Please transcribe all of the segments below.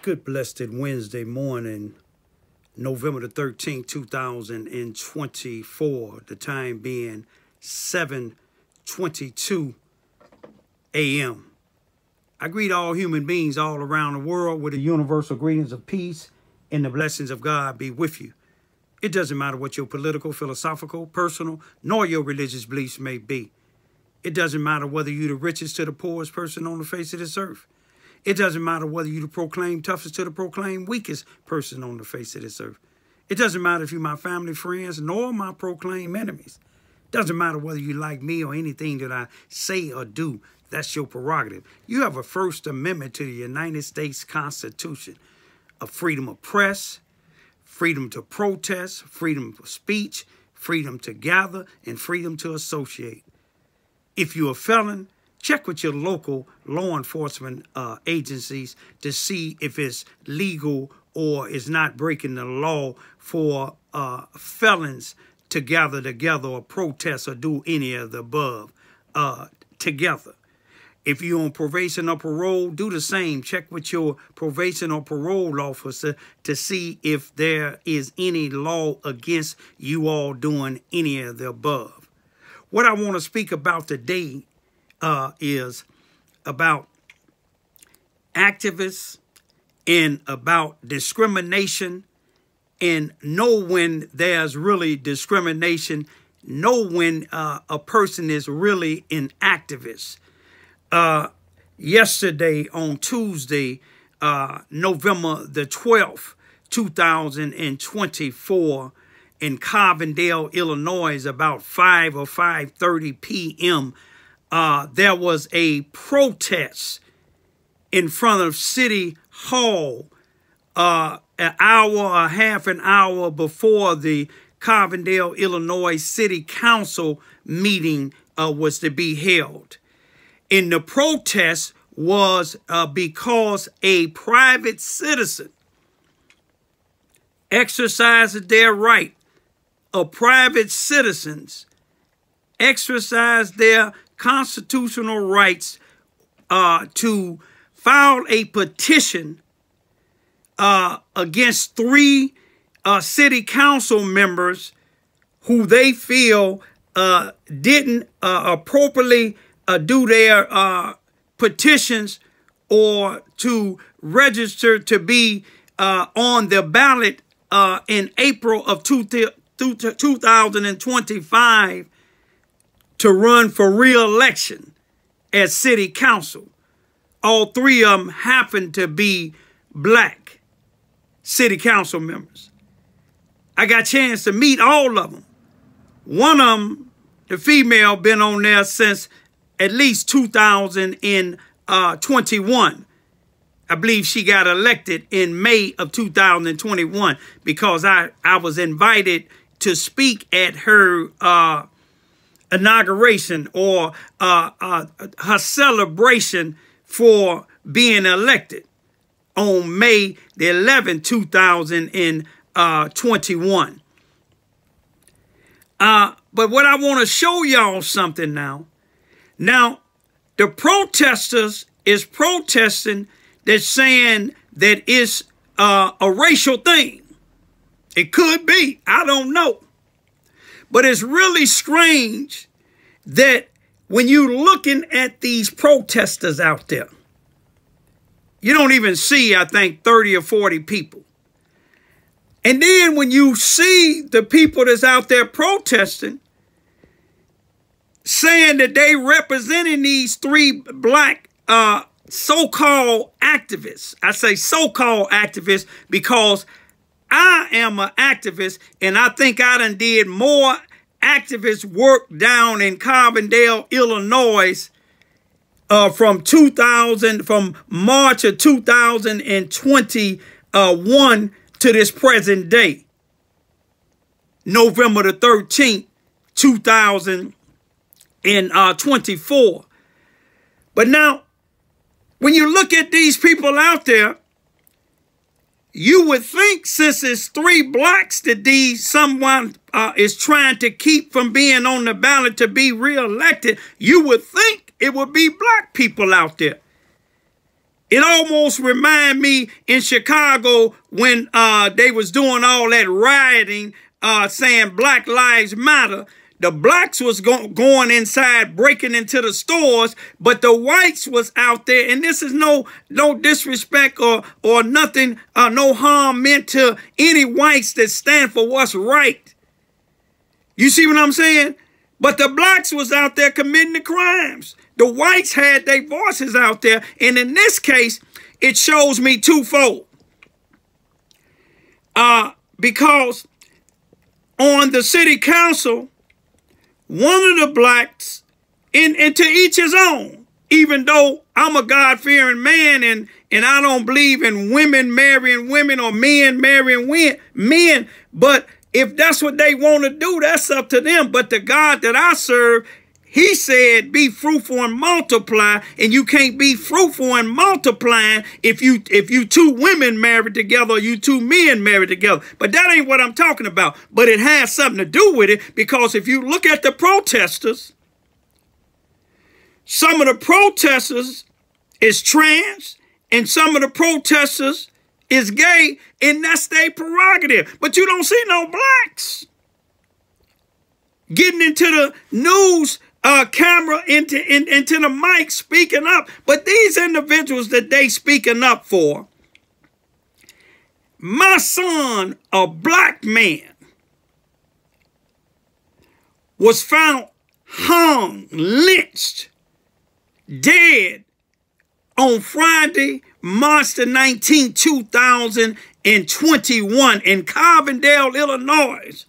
Good blessed Wednesday morning, November the 13th, 2024, the time being 7:22 a.m. I greet all human beings all around the world with the universal greetings of peace and the blessings of God be with you. It doesn't matter what your political, philosophical, personal, nor your religious beliefs may be. It doesn't matter whether you're the richest to the poorest person on the face of this earth. It doesn't matter whether you the proclaimed toughest to the proclaimed weakest person on the face of this earth. It doesn't matter if you're my family, friends, nor my proclaimed enemies. It doesn't matter whether you like me or anything that I say or do. That's your prerogative. You have a First Amendment to the United States Constitution of freedom of press, freedom to protest, freedom of speech, freedom to gather, and freedom to associate. If you're a felon, check with your local law enforcement agencies to see if it's legal or is not breaking the law for felons to gather together or protest or do any of the above together. If you're on probation or parole, do the same. Check with your probation or parole officer to see if there is any law against you all doing any of the above. What I want to speak about today is about activists and about discrimination, and know when there's really discrimination, know when a person is really an activist. Yesterday on Tuesday, November the 12th, 2024, in Carbondale, Illinois, about 5 or 5:30 p.m., there was a protest in front of City Hall half an hour before the Carbondale, Illinois City Council meeting was to be held. And the protest was because a private citizen exercised their right of private citizens exercise their constitutional rights to file a petition against 3 city council members who they feel didn't appropriately do their petitions or to register to be on the ballot in April of 2025 to run for re-election as city council. All 3 of them happen to be black city council members. I got a chance to meet all of them. One of them, the female, been on there since at least 2021. I believe she got elected in May of 2021 because I was invited to speak at her inauguration or her celebration for being elected on May the 11th, 2021. But what I want to show y'all something now. Now, the protesters is protesting. They're saying that it's a racial thing. It could be. I don't know. But it's really strange that when you're looking at these protesters out there, you don't even see, I think, 30 or 40 people. And then when you see the people that's out there protesting, saying that they representing these 3 black so-called activists. I say so-called activists because I am an activist, and I think I done did more activist work down in Carbondale, Illinois, from March of 2021 to this present day, November the 13th, 2024. But now, when you look at these people out there, you would think, since it's 3 blacks that someone is trying to keep from being on the ballot to be reelected, you would think it would be black people out there. It almost remind me in Chicago when they was doing all that rioting, saying Black Lives Matter. The blacks was going inside, breaking into the stores, but the whites was out there. And this is no disrespect or nothing, no harm meant to any whites that stand for what's right. You see what I'm saying? But the blacks was out there committing the crimes. The whites had their voices out there. And in this case, it shows me twofold. Because on the city council, one of the blacks, and to each his own, even though I'm a God-fearing man and I don't believe in women marrying women or men marrying men, but if that's what they want to do, that's up to them. But the God that I serve, he said, be fruitful and multiply, and you can't be fruitful and multiplying if you two women married together or you two men married together. But that ain't what I'm talking about. But it has something to do with it, because if you look at the protesters, some of the protesters is trans, and some of the protesters is gay, and that's their prerogative. But you don't see no blacks getting into the news camera, into the mic, speaking up. But these individuals that they speaking up for, my son, a black man, was found hung, lynched, dead on Friday, March the 19th, 2021 in Carbondale, Illinois,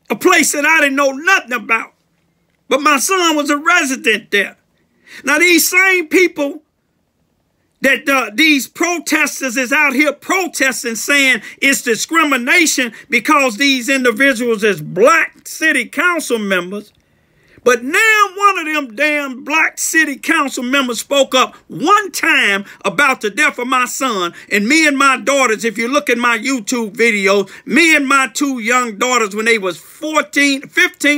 a place that I didn't know nothing about. But my son was a resident there. Now, these same people that these protesters is out here protesting, saying it's discrimination because these individuals is black city council members. But now one of them damn black city council members spoke up one time about the death of my son. And me and my daughters, if you look at my YouTube videos, me and my two young daughters, when they was 15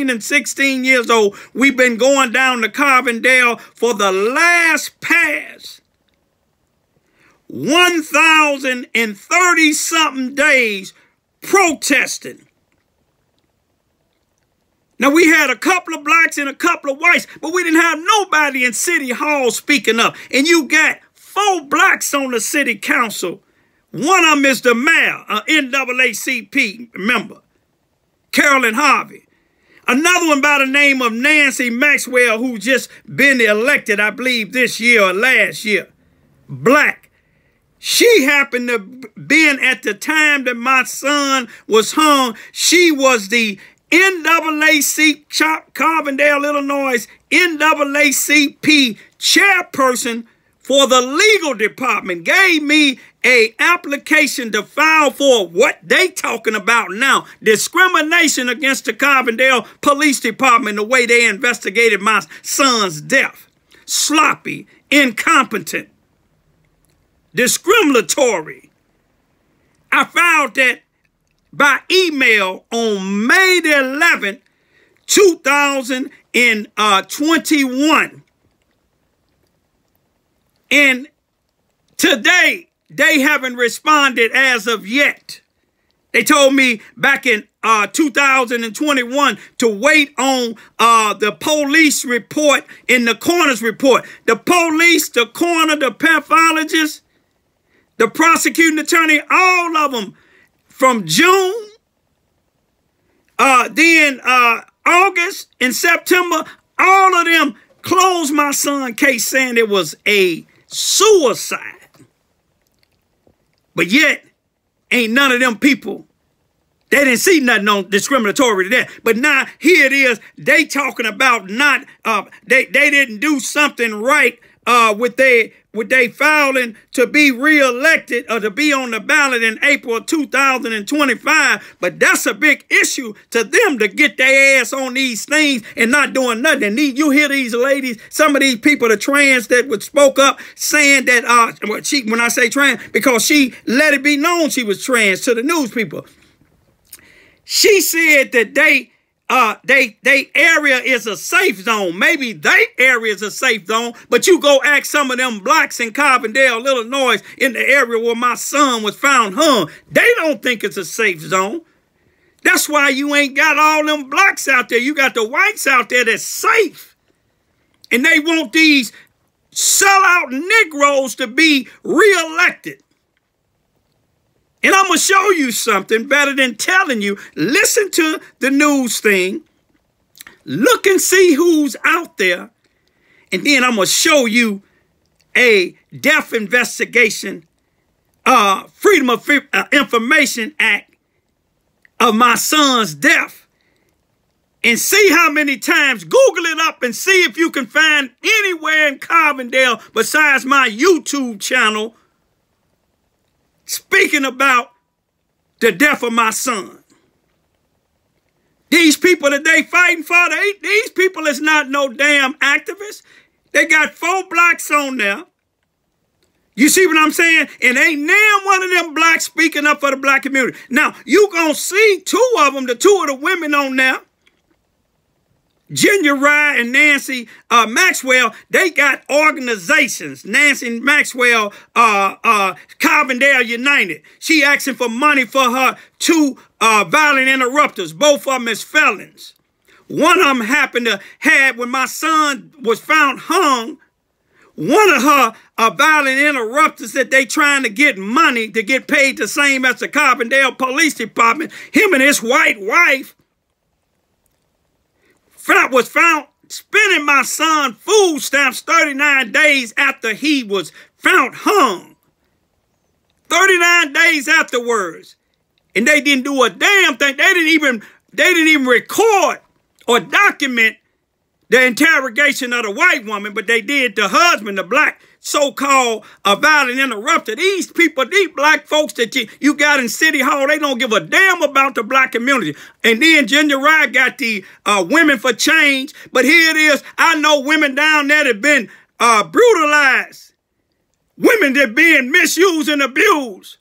and 16 years old, we've been going down to Carbondale for the last past 1,030-something days protesting. Now, we had a couple of blacks and a couple of whites, but we didn't have nobody in City Hall speaking up. And you got 4 blacks on the city council. One of them is the mayor, an NAACP member, Carolyn Harvey. Another one by the name of Nancy Maxwell, who just been elected, I believe, this year or last year, black. She happened to been at the time that my son was hung. She was the NAACP, Carbondale, Illinois, NAACP chairperson for the legal department. Gave me a application to file for what they talking about now. Discrimination against the Carbondale Police Department, the way they investigated my son's death. Sloppy, incompetent, discriminatory. I filed that by email on May the 11th, 2021. And today, they haven't responded as of yet. They told me back in 2021 to wait on the police report in the coroner's report. The police, the coroner, the pathologist, the prosecuting attorney, all of them, from June, then August and September, all of them closed my son's case saying it was a suicide. But yet, ain't none of them people, they didn't see nothing on discriminatory to that. But now, here it is, they talking about not, they didn't do something right with they filing to be reelected or to be on the ballot in April 2025. But that's a big issue to them, to get their ass on these things and not doing nothing. You hear these ladies, some of these people, the trans that would spoke up saying that, when I say trans, because she let it be known she was trans to the news people. She said that they they area is a safe zone. Maybe they area is a safe zone, but you go ask some of them blacks in Carbondale, Illinois, in the area where my son was found hung. They don't think it's a safe zone. That's why you ain't got all them blacks out there. You got the whites out there that's safe. And they want these sellout Negroes to be reelected. And I'm going to show you something better than telling you. Listen to the news thing. Look and see who's out there. And then I'm going to show you a death investigation, Freedom of Information Act of my son's death. And see how many times, Google it up and see if you can find anywhere in Carbondale besides my YouTube channel speaking about the death of my son. These people that they fighting for, these people is not no damn activists. They got 4 blacks on there. You see what I'm saying? And ain't damn one of them blacks speaking up for the black community. Now, you gonna see 2 of them, the 2 of the women on there, Ginger Rye and Nancy Maxwell, they got organizations. Nancy Maxwell, Carbondale United. She asking for money for her 2 violent interrupters. Both of them is felons. One of them happened to have, when my son was found hung, one of her violent interrupters that they trying to get money to get paid the same as the Carbondale Police Department, him and his white wife, was found spending my son food stamps 39 days after he was found hung. 39 days afterwards. And they didn't do a damn thing. They didn't even record or document the interrogation of the white woman, but they did the husband, the black so-called violent interrupter. These people, these black folks that you got in City Hall, they don't give a damn about the black community. And then Ginger Rye got the Women for Change. But here it is. I know women down there that have been brutalized. Women that being misused and abused.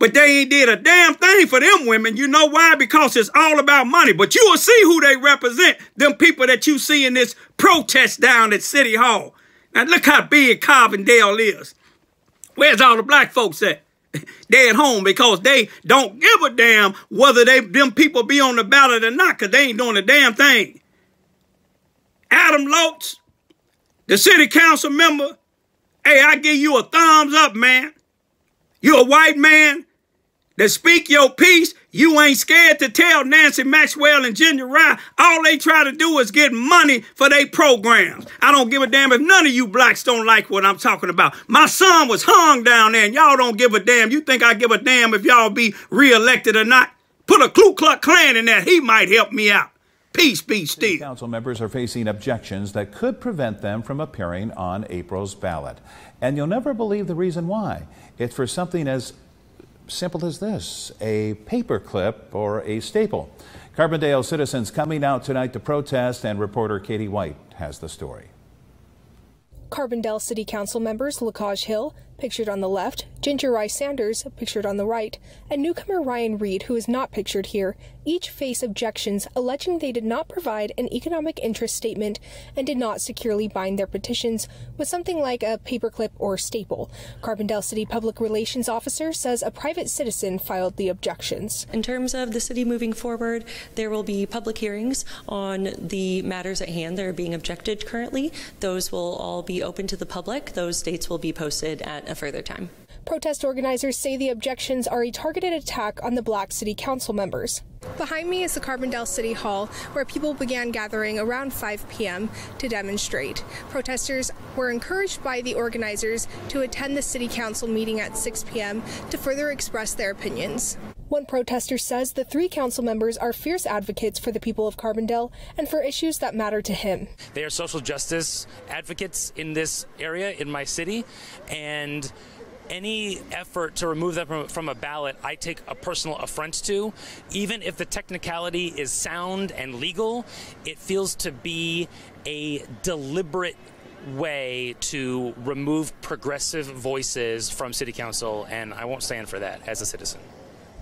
But they ain't did a damn thing for them women. You know why? Because it's all about money. But you will see who they represent, them people that you see in this protest down at City Hall. Now, look how big Carbondale is. Where's all the black folks at? They at home because they don't give a damn whether them people be on the ballot or not, because they ain't doing a damn thing. Adam Loach, the city council member, hey, I give you a thumbs up, man. You a white man that speak your piece. You ain't scared to tell Nancy Maxwell and Ginger Rye all they try to do is get money for their programs. I don't give a damn if none of you blacks don't like what I'm talking about. My son was hung down there and y'all don't give a damn. You think I give a damn if y'all be reelected or not? Put a Ku Klux Klan in there. He might help me out. Peace be still. Council members are facing objections that could prevent them from appearing on April's ballot. And you'll never believe the reason why. It's for something as simple as this, a paper clip or a staple. Carbondale citizens coming out tonight to protest, and reporter Katie White has the story. Carbondale City Council members Lacage Hill, pictured on the left, Ginger Rye Sanders, pictured on the right, and newcomer Ryan Reed, who is not pictured here, each face objections alleging they did not provide an economic interest statement and did not securely bind their petitions with something like a paperclip or staple. Carbondale City Public Relations Officer says a private citizen filed the objections. In terms of the city moving forward, there will be public hearings on the matters at hand that are being objected currently. Those will all be open to the public. Those dates will be posted at a further time. Protest organizers say the objections are a targeted attack on the black city council members. Behind me is the Carbondale City Hall, where people began gathering around 5 p.m. to demonstrate. Protesters were encouraged by the organizers to attend the city council meeting at 6 p.m. to further express their opinions. One protester says the 3 council members are fierce advocates for the people of Carbondale and for issues that matter to him. They are social justice advocates in this area, in my city, and any effort to remove them from a ballot, I take a personal affront to. Even if the technicality is sound and legal, it feels to be a deliberate way to remove progressive voices from city council, and I won't stand for that as a citizen.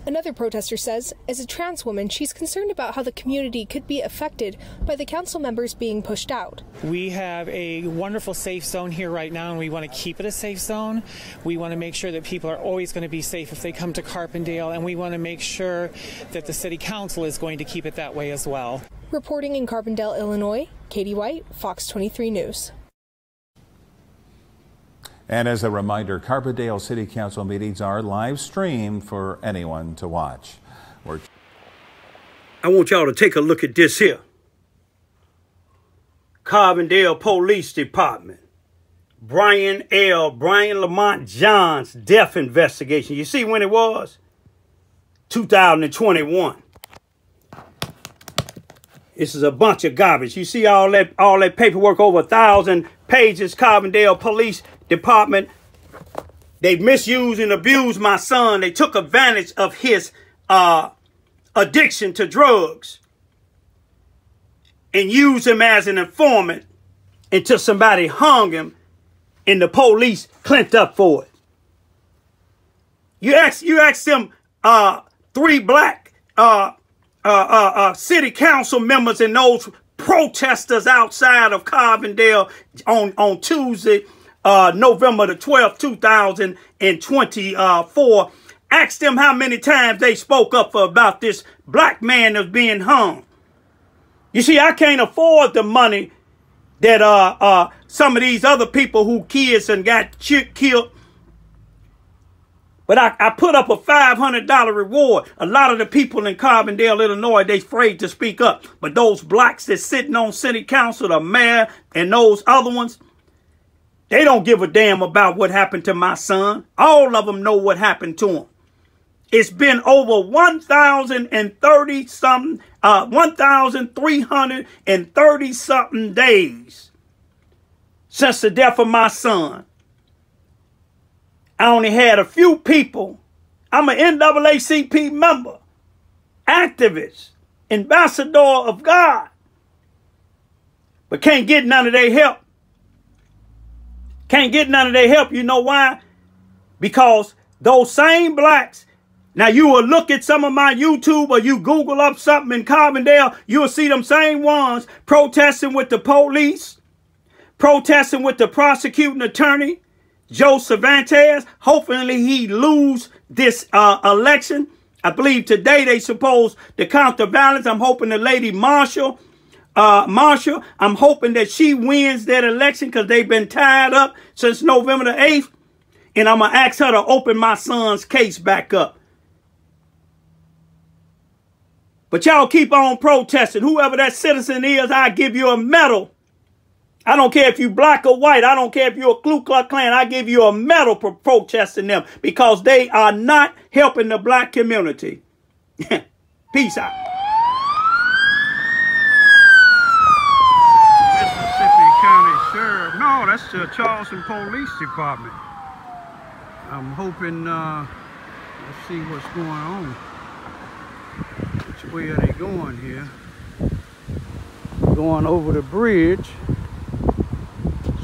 Another protester says, as a trans woman, she's concerned about how the community could be affected by the council members being pushed out. We have a wonderful safe zone here right now, and we want to keep it a safe zone. We want to make sure that people are always going to be safe if they come to Carbondale, and we want to make sure that the city council is going to keep it that way as well. Reporting in Carbondale, Illinois, Katie White, Fox 23 News. And as a reminder, Carbondale City Council meetings are live streamed for anyone to watch. I want y'all to take a look at this here. Carbondale Police Department. Bryan Lamont John's death investigation. You see when it was? 2021. This is a bunch of garbage. You see all that paperwork, over 1,000 pages. Carbondale Police Department. They misused and abused my son. They took advantage of his addiction to drugs and used him as an informant until somebody hung him and the police clinked up for it. You ask them 3 black city council members and those protesters outside of Carbondale on Tuesday, November the 12th, 2024. Ask them how many times they spoke up about this black man that's being hung. You see, I can't afford the money that some of these other people who kids and got killed. But I put up a $500 reward. A lot of the people in Carbondale, Illinois, they afraid to speak up. But those blacks that's sitting on city council, the mayor and those other ones, they don't give a damn about what happened to my son. All of them know what happened to him. It's been over 1,330 something days since the death of my son. I only had a few people. I'm an NAACP member, activist, ambassador of God, but can't get none of their help. Can't get none of their help. You know why? Because those same blacks, now you will look at some of my YouTube or you Google up something in Carbondale, you will see them same ones protesting with the police, protesting with the prosecuting attorney, Joe Cervantes. Hopefully he lose this election. I believe today they supposed to count the ballots. I'm hoping the lady Marshall, I'm hoping that she wins that election because they've been tied up since November the 8th. And I'm going to ask her to open my son's case back up. But y'all keep on protesting. Whoever that citizen is, I give you a medal. I don't care if you black or white. I don't care if you're a Ku Klux Klan. I give you a medal for protesting them because they are not helping the black community. Peace out. Mississippi County Sheriff. No, that's the Charleston Police Department. I'm hoping, let's see what's going on. Which way are they going here? Going over the bridge.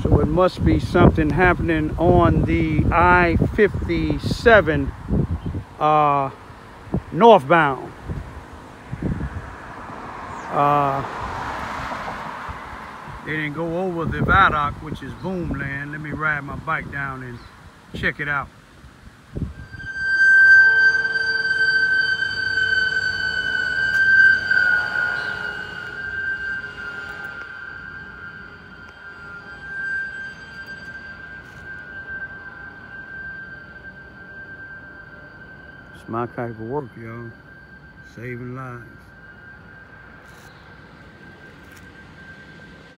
So it must be something happening on the I-57 northbound. They didn't go over the viaduct, which is Boomland. Let me ride my bike down and check it out. It's my type of work, y'all. Saving lives.